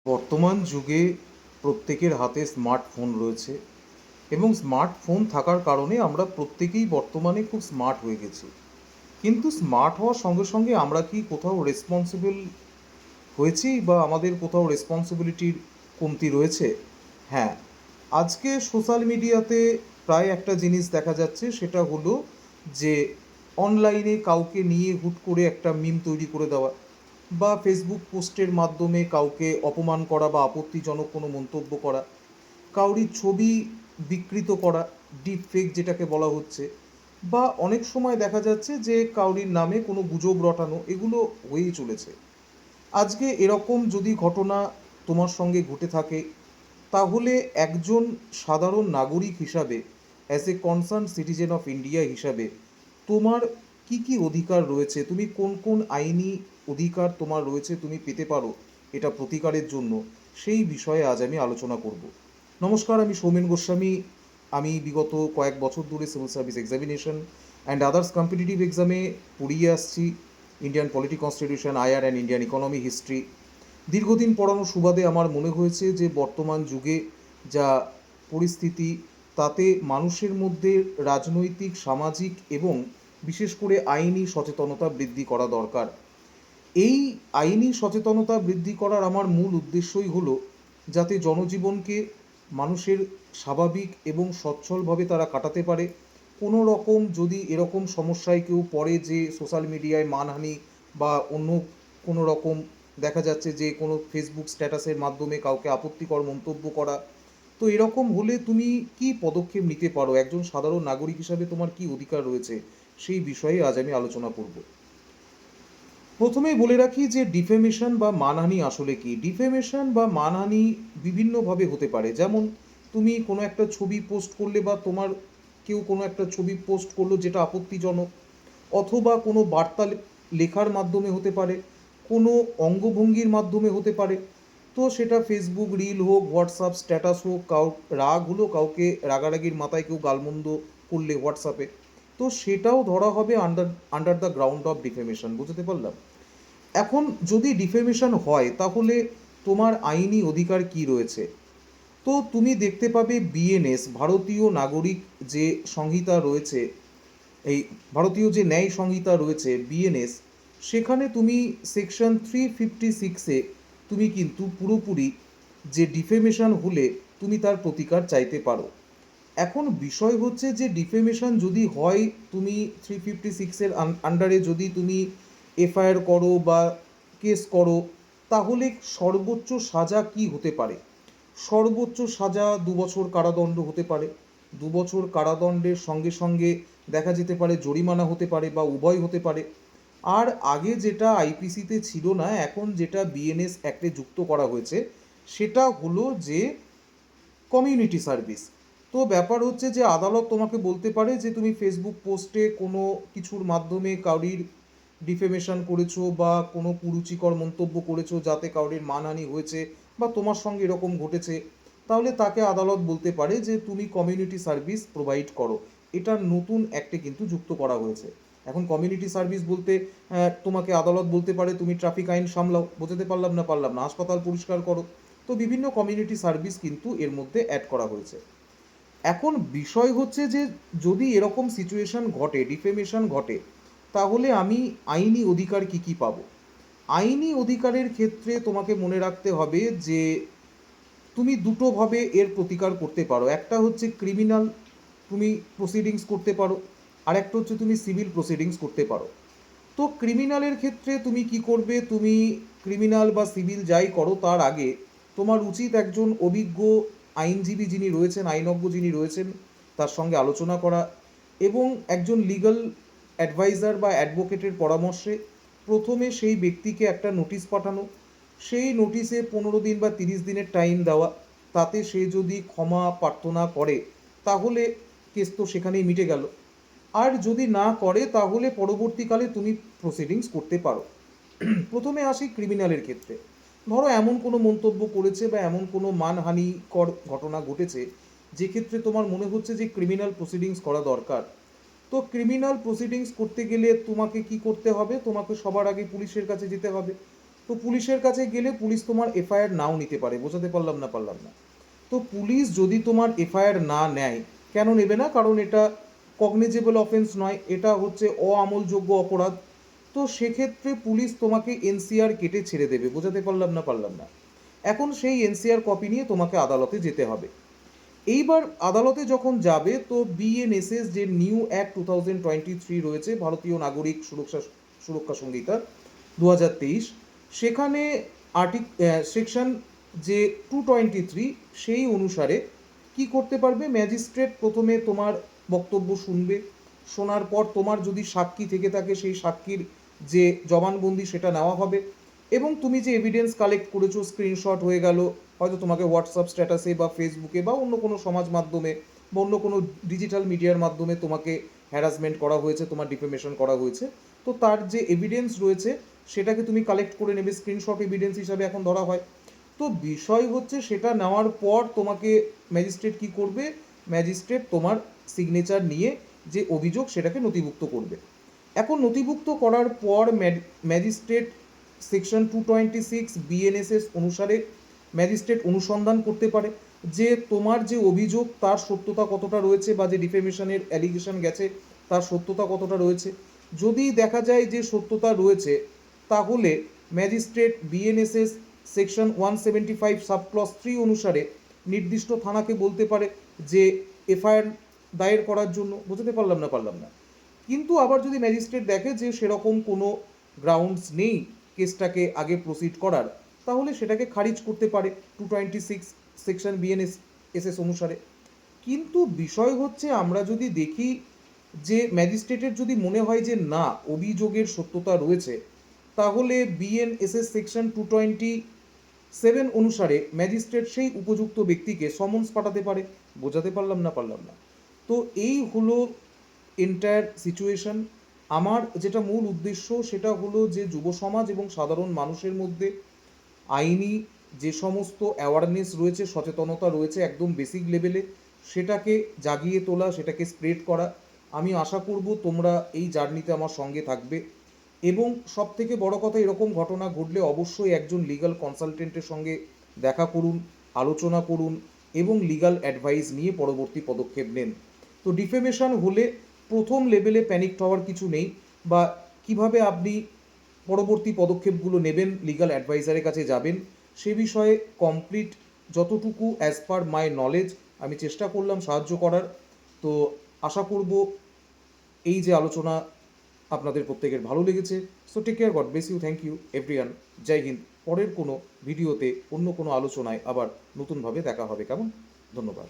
বর্তমান যুগে প্রত্যেকের হাতে স্মার্টফোন রয়েছে এবং স্মার্টফোন থাকার কারণে আমরা প্রত্যেকেই বর্তমানে খুব স্মার্ট হয়ে গেছি। কিন্তু স্মার্ট হওয়ার সঙ্গে সঙ্গে আমরা কি কোথাও রেসপন্সিবল হয়েছি বা আমাদের কোথাও রেসপন্সিবিলিটির কমতি রয়েছে? হ্যাঁ, আজকে সোশ্যাল মিডিয়াতে প্রায় একটা জিনিস দেখা যাচ্ছে, সেটা হলো যে অনলাইনে কাউকে নিয়ে হুট করে একটা মিম তৈরি করে দেওয়া বা ফেসবুক পোস্টের মাধ্যমে কাউকে অপমান করা বা আপত্তিজনক কোনো মন্তব্য করা, কাউরির ছবি বিকৃত করা, ডিপ ফেক যেটাকে বলা হচ্ছে, বা অনেক সময় দেখা যাচ্ছে যে কাউরির নামে কোনো গুজব রটানো, এগুলো হয়েই চলেছে। আজকে এরকম যদি ঘটনা তোমার সঙ্গে ঘটে থাকে, তাহলে একজন সাধারণ নাগরিক হিসাবে, as a concern citizen of India হিসাবে, তোমার কি কি অধিকার রয়েছে, তুমি কোন কোন আইনি অধিকার তোমার রয়েছে, তুমি পেতে পারো এটা প্রতিকারের জন্য, সেই বিষয়ে আজ আমি আলোচনা করব। নমস্কার, আমি সৌমেন গোস্বামী। আমি বিগত কয়েক বছর ধরে civil service examination and others competitive এক্সামে পড়িয়ে আসছি। Indian polity constitution, IR and Indian economy history দীর্ঘদিন পড়ানোর সুবাদে আমার মনে হয়েছে যে বর্তমান যুগে যা পরিস্থিতি, তাতে মানুষের মধ্যে রাজনৈতিক, সামাজিক এবং বিশেষ করে আইনি সচেতনতা বৃদ্ধি করা দরকার। এই আইনি সচেতনতা বৃদ্ধি করার আমার মূল উদ্দেশ্যই হলো যাতে জনজীবনকে মানুষের স্বাভাবিক এবং সচ্ছলভাবে তারা কাটাতে পারে। কোনো রকম যদি এরকম সমস্যায় কেউ পড়ে যে সোশ্যাল মিডিয়ায় মানহানি বা অন্য কোনো রকম দেখা যাচ্ছে যে কোনো ফেসবুক স্ট্যাটাসের মাধ্যমে কাউকে আপত্তিকর মন্তব্য করা, তো এরকম হলে তুমি কি পদক্ষেপ নিতে পারো, একজন সাধারণ নাগরিক হিসাবে তোমার কি অধিকার রয়েছে, সেই বিষয়ে আজ আমি আলোচনা করব। প্রথমেই বলে রাখি যে ডিফেমেশন বা মানহানি আসলে কি। ডিফেমেশন বা মানহানি বিভিন্নভাবে হতে পারে। যেমন তুমি কোনো একটা ছবি পোস্ট করলে বা তোমার কেউ কোনো একটা ছবি পোস্ট করলো যেটা আপত্তিজনক, অথবা কোনো বার্তা লেখার মাধ্যমে হতে পারে, কোনো অঙ্গভঙ্গির মাধ্যমে হতে পারে। তো সেটা ফেসবুক রিল হোক, হোয়াটসঅ্যাপ স্ট্যাটাস হোক, রাগ হলো, কাউকে রাগারাগির মাথায় কেউ গালমন্দ করলে হোয়াটসঅ্যাপে, তো সেটাও ধরা হবে under under the ground of defamation. বুঝতে পারলাম? এখন যদি ডিফেমেশন হয়, তাহলে তোমার আইনি অধিকার কি রয়েছে। তো তুমি দেখতে পাবে বিএনএস, ভারতীয় নাগরিক যে সংহিতা রয়েছে, এই ভারতীয় যে ন্যায় সংহিতা রয়েছে বিএনএস, সেখানে তুমি সেকশন 356-এ তুমি কিন্তু পুরোপুরি যে ডিফেমেশন হলে তুমি তার প্রতিকার চাইতে পারো। এখন বিষয় হচ্ছে যে ডিফেমেশন যদি হয়, তুমি 356-এর আন্ডারে যদি তুমি এফআইআর করো বা কেস করো, তাহলে সর্বোচ্চ সাজা কি হতে পারে। সর্বোচ্চ সাজা 2 বছর কারাদণ্ড হতে পারে। 2 বছর কারাদণ্ডের সঙ্গে সঙ্গে দেখা যেতে পারে জরিমানা হতে পারে বা উভয় হতে পারে। আর আগে যেটা আইপিসিতে ছিল না, এখন যেটা বিএনএস অ্যাক্টে যুক্ত করা হয়েছে, সেটা হলো যে কমিউনিটি সার্ভিস। তো ব্যাপার হচ্ছে যে আদালত তোমাকে বলতে পারে যে তুমি ফেসবুক পোস্টে কোনো কিছুর মাধ্যমে কাউরির ডিফেমেশন করেছো বা কোনো কুরুচিকর মন্তব্য করেছো যাতে কাউরির মানহানি হয়েছে বা তোমার সঙ্গে এরকম ঘটেছে, তাহলে তাকে আদালত বলতে পারে যে তুমি কমিউনিটি সার্ভিস প্রোভাইড করো। এটা নতুন অ্যাক্টে কিন্তু যুক্ত করা হয়েছে। এখন কমিউনিটি সার্ভিস বলতে তোমাকে আদালত বলতে পারে তুমি ট্রাফিক আইন সামলাও, বোঝাতে পারলাম না, হাসপাতাল পরিষ্কার করো। তো বিভিন্ন কমিউনিটি সার্ভিস কিন্তু এর মধ্যে অ্যাড করা হয়েছে। এখন বিষয় হচ্ছে যে যদি এরকম সিচুয়েশন ঘটে, ডিফেমেশন ঘটে, তাহলে আমি আইনি অধিকার কি কি পাবো। আইনি অধিকারের ক্ষেত্রে তোমাকে মনে রাখতে হবে যে তুমি দুটোভাবে এর প্রতিকার করতে পারো। একটা হচ্ছে ক্রিমিনাল, তুমি প্রসিডিংস করতে পারো, আর একটা হচ্ছে তুমি সিভিল প্রসিডিংস করতে পারো। তো ক্রিমিনালের ক্ষেত্রে তুমি কি করবে, তুমি ক্রিমিনাল বা সিভিল যাই করো তার আগে তোমার উচিত একজন অভিজ্ঞ আইনজীবী যিনি রয়েছেন, আইনজ্ঞ যিনি রয়েছেন, তার সঙ্গে আলোচনা করা এবং একজন লিগ্যাল অ্যাডভাইজার বা অ্যাডভোকেটের পরামর্শে প্রথমে সেই ব্যক্তিকে একটা নোটিশ পাঠানো। সেই নোটিশে 15 দিন বা 30 দিনের টাইম দেওয়া। তাতে সে যদি ক্ষমা প্রার্থনা করে, তাহলে কেস তো সেখানেই মিটে গেল। আর যদি না করে, তাহলে পরবর্তীকালে তুমি প্রসিডিংস করতে পারো। প্রথমে আসি ক্রিমিনালের ক্ষেত্রে। ধরো এমন কোনো মন্তব্য করেছে বা এমন কোনো মানহানিকর ঘটনা ঘটেছে যে ক্ষেত্রে তোমার মনে হচ্ছে যে ক্রিমিনাল প্রসিডিংস করা দরকার। তো ক্রিমিনাল প্রসিডিংস করতে গেলে তোমাকে কি করতে হবে, তোমাকে সবার আগে পুলিশের কাছে যেতে হবে। তো পুলিশের কাছে গেলে পুলিশ তোমার এফআইআর নাও নিতে পারে। বোঝাতে পারলাম না? তো পুলিশ যদি তোমার এফআইআর না নেয়, কেন নেবে না? কারণ এটা কগনিজেবল অফেন্স নয়, এটা হচ্ছে অআমলযোগ্য অপরাধ। তো সেক্ষেত্রে পুলিশ তোমাকে এনসিআর কেটে ছেড়ে দেবে। বোঝাতে পারলাম না? এখন সেই এনসিআর কপি নিয়ে তোমাকে আদালতে যেতে হবে। এইবার আদালতে যখন যাবে তো বিএনএসএস যে নিউ অ্যাক্ট 2023 রয়েছে, ভারতীয় নাগরিক সুরক্ষা সংহিতা 2023, সেখানে সেকশন যে 223 সেই অনুসারে কি করতে পারবে? ম্যাজিস্ট্রেট প্রথমে তোমার বক্তব্য শুনবে, শোনার পর তোমার যদি সাক্ষী থেকে থাকে সেই সাক্ষীর যে জবানবন্দি সেটা নেওয়া হবে, এবং তুমি যে এভিডেন্স কালেক্ট করেছো, স্ক্রিনশট হয়ে গেল, হয়তো তোমাকে হোয়াটসঅ্যাপ স্ট্যাটাসে বা ফেসবুকে বা অন্য কোনো সমাজ মাধ্যমে বা অন্য কোনো ডিজিটাল মিডিয়ার মাধ্যমে তোমাকে হ্যারাসমেন্ট করা হয়েছে, তোমার ডিফেমেশন করা হয়েছে, তো তার যে এভিডেন্স রয়েছে সেটাকে তুমি কালেক্ট করে নেবে, স্ক্রিনশট এভিডেন্স হিসাবে এখন ধরা হয়। তো বিষয় হচ্ছে সেটা নেওয়ার পর তোমাকে ম্যাজিস্ট্রেট কি করবে? ম্যাজিস্ট্রেট তোমার সিগনেচার নিয়ে যে অভিযোগ সেটাকে নথিভুক্ত করবে। এখন নথিভুক্ত করার পর ম্যাজিস্ট্রেট সেকশন 226 বিএনএসএস অনুসারে ম্যাজিস্ট্রেট অনুসন্ধান করতে পারে যে তোমার যে অভিযোগ তার সত্যতা কতটা রয়েছে, বা যে ডিফেমেশনের অ্যালিগেশন গেছে তার সত্যতা কতটা রয়েছে। যদি দেখা যায় যে সত্যতা রয়েছে, তাহলে ম্যাজিস্ট্রেট বিএনএসএস সেকশন 175 সাবক্লজ 3 অনুসারে নির্দিষ্ট থানাকে বলতে পারে যে এফআইআর দায়ের করার জন্য। বুঝতে পারলাম না? কিন্তু আবার যদি ম্যাজিস্ট্রেট দেখে যে সেরকম কোনো গ্রাউন্ডস নেই কেসটাকে আগে প্রসিড করার, তাহলে সেটাকে খারিজ করতে পারে 226 সেকশন বিএনএসএস অনুসারে। কিন্তু বিষয় হচ্ছে আমরা যদি দেখি যে ম্যাজিস্ট্রেটের যদি মনে হয় যে না অভিযোগের সত্যতা রয়েছে, তাহলে বিএনএসএস সেকশন 227 অনুসারে ম্যাজিস্ট্রেট সেই উপযুক্ত ব্যক্তিকে সমন্স পাঠাতে পারে। বোঝাতে পারলাম না? তো এই হলো এন্টায়ার সিচুয়েশন। আমার যেটা মূল উদ্দেশ্য সেটা হলো যে যুব সমাজ এবং সাধারণ মানুষের মধ্যে আইনি যে সমস্ত অ্যাওয়ারনেস রয়েছে, সচেতনতা রয়েছে একদম বেসিক লেভেলে, সেটাকে জাগিয়ে তোলা, সেটাকে স্প্রেড করা। আমি আশা করব তোমরা এই জার্নিতে আমার সঙ্গে থাকবে, এবং সব থেকে বড় কথা, এরকম ঘটনা ঘটলে অবশ্যই একজন লিগ্যাল কনসালটেন্টের সঙ্গে দেখা করুন, আলোচনা করুন এবং লিগ্যাল অ্যাডভাইস নিয়ে পরবর্তী পদক্ষেপ নেন। তো ডিফেমেশন হলে প্রথম লেভেলে প্যানিক হওয়ার কিছু নেই, বা কিভাবে আপনি পরবর্তী পদক্ষেপগুলো নেবেন, লিগ্যাল অ্যাডভাইজারের কাছে যাবেন, সে বিষয়ে কমপ্লিট যতটুকু অ্যাজ পার মাই নলেজ আমি চেষ্টা করলাম সাহায্য করার। তো আশা করব এই যে আলোচনা আপনাদের প্রত্যেকের ভালো লেগেছে। So take care, God bless you, thank you everyone, Jai Hind. পরের কোনো ভিডিওতে অন্য কোনো আলোচনায় আবার নতুনভাবে দেখা হবে, কেমন? ধন্যবাদ।